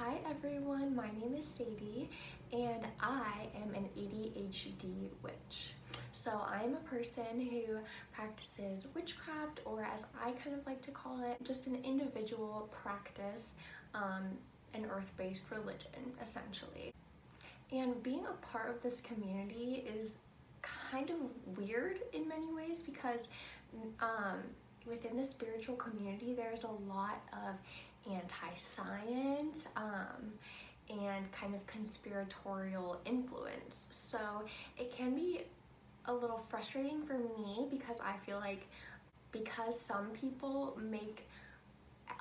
Hi everyone, my name is Sadie and I am an ADHD witch. So I'm a person who practices witchcraft, or as I kind of like to call it, just an individual practice, an earth-based religion essentially. And being a part of this community is kind of weird in many ways because within the spiritual community there's a lot of anti-science and kind of conspiratorial influence. So it can be a little frustrating for me because I feel like because some people make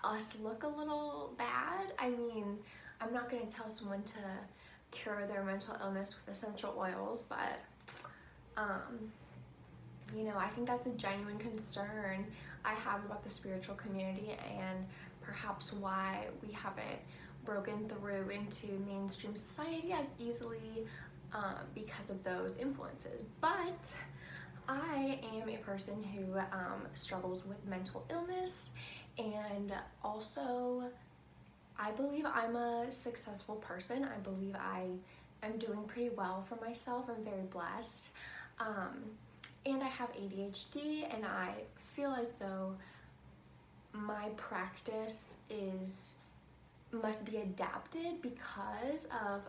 us look a little bad. I mean, I'm not going to tell someone to cure their mental illness with essential oils, but I think that's a genuine concern I have about the spiritual community, and perhaps why we haven't broken through into mainstream society as easily because of those influences. But I am a person who struggles with mental illness, and also I believe I'm a successful person. I believe I am doing pretty well for myself. I'm very blessed. And I have ADHD, and I feel as though my practice must be adapted because of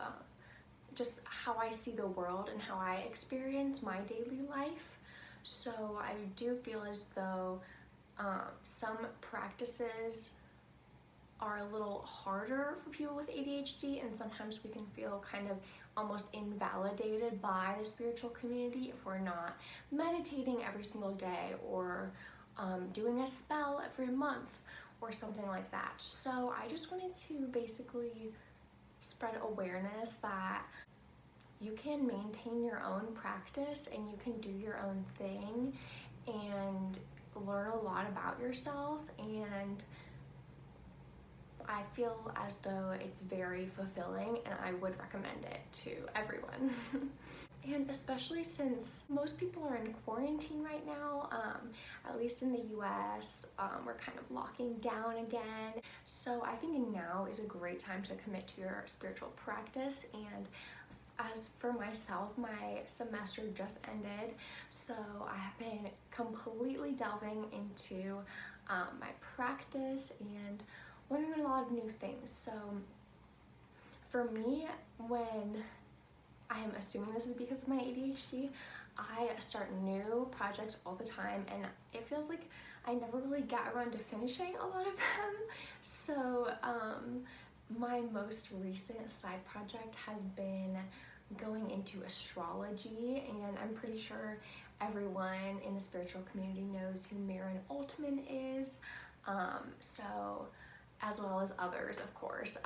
just how I see the world and how I experience my daily life. So I do feel as though some practices are a little harder for people with ADHD, and sometimes we can feel kind of almost invalidated by the spiritual community if we're not meditating every single day, or doing a spell every month or something like that. So I just wanted to basically spread awareness that you can maintain your own practice and you can do your own thing and learn a lot about yourself, and I feel as though it's very fulfilling and I would recommend it to everyone. And especially since most people are in quarantine right now, at least in the US, we're kind of locking down again. So I think now is a great time to commit to your spiritual practice. And as for myself, my semester just ended, so I have been completely delving into my practice and learning a lot of new things. So for me, when I am assuming this is because of my ADHD, I start new projects all the time, and it feels like I never really get around to finishing a lot of them. So my most recent side project has been going into astrology, and I'm pretty sure everyone in the spiritual community knows who Marin Altman is. So as well as others, of course,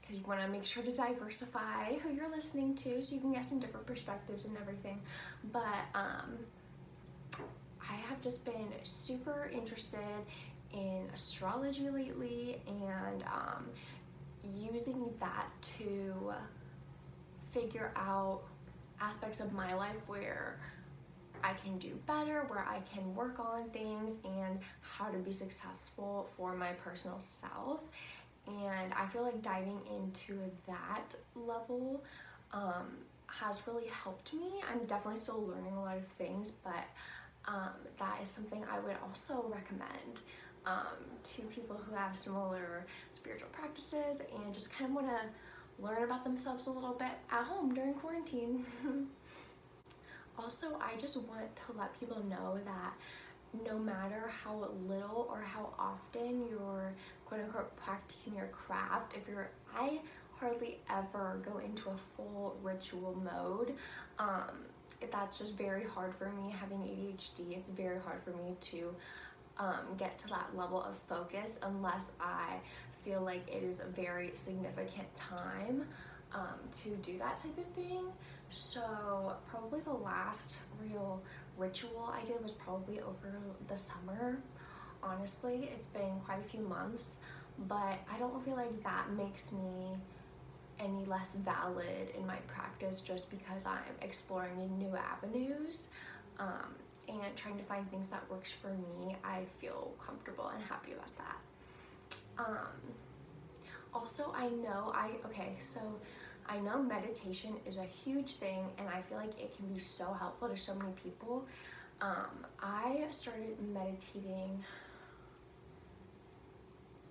because you want to make sure to diversify who you're listening to so you can get some different perspectives and everything. But I have just been super interested in astrology lately, and using that to figure out aspects of my life where I can do better, where I can work on things, and how to be successful for my personal self. And I feel like diving into that level has really helped me. I'm definitely still learning a lot of things, but that is something I would also recommend to people who have similar spiritual practices and just kind of want to learn about themselves a little bit at home during quarantine. Also, I just want to let people know that no matter how little or how often you're quote-unquote practicing your craft, I hardly ever go into a full ritual mode. That's just very hard for me. Having ADHD, it's very hard for me to get to that level of focus unless I feel like it is a very significant time to do that type of thing. So probably the last real ritual I did was probably over the summer. Honestly, it's been quite a few months, but I don't feel like that makes me any less valid in my practice just because I'm exploring new avenues and trying to find things that works for me. I feel comfortable and happy about that. Also, I know meditation is a huge thing, and I feel like it can be so helpful to so many people. I started meditating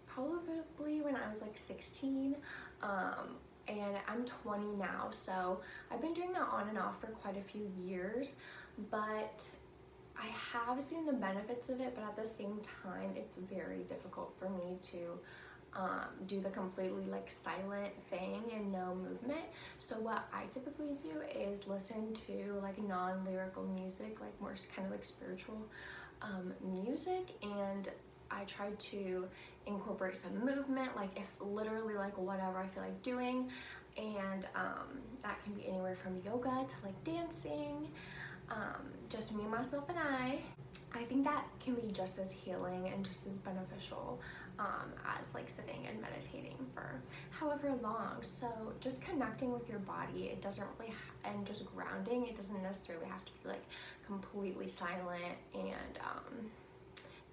probably when I was like 16, and I'm 20 now, so I've been doing that on and off for quite a few years, but I have seen the benefits of it, but at the same time, it's very difficult for me to do the completely like silent thing and no movement. So what I typically do is listen to like non-lyrical music, like more kind of like spiritual music, and I try to incorporate some movement, like if literally like whatever I feel like doing, and that can be anywhere from yoga to like dancing, just me, myself, and I think that can be just as healing and just as beneficial as like sitting and meditating for however long. So just connecting with your body, it doesn't really and just grounding, it doesn't necessarily have to be like completely silent and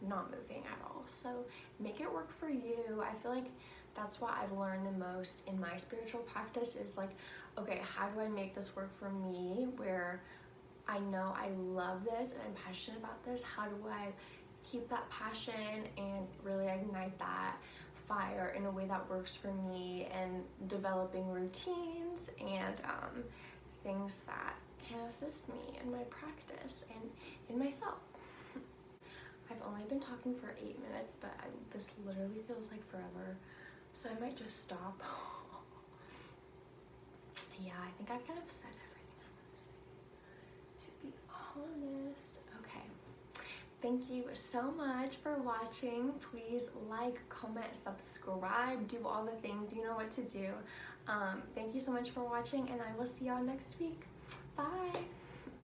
not moving at all. So make it work for you. I feel like that's what I've learned the most in my spiritual practice is like, okay, how do I make this work for me where I know I love this and I'm passionate about this? How do I keep that passion and really ignite that fire in a way that works for me, and developing routines and things that can assist me in my practice and in myself. I've only been talking for 8 minutes, but this literally feels like forever, so I might just stop. Yeah, I think I've kind of said everything I want to say, to be honest. Okay, thank you so much for watching. Please like, comment, subscribe, do all the things, you know what to do. Thank you so much for watching, and I will see y'all next week. Bye.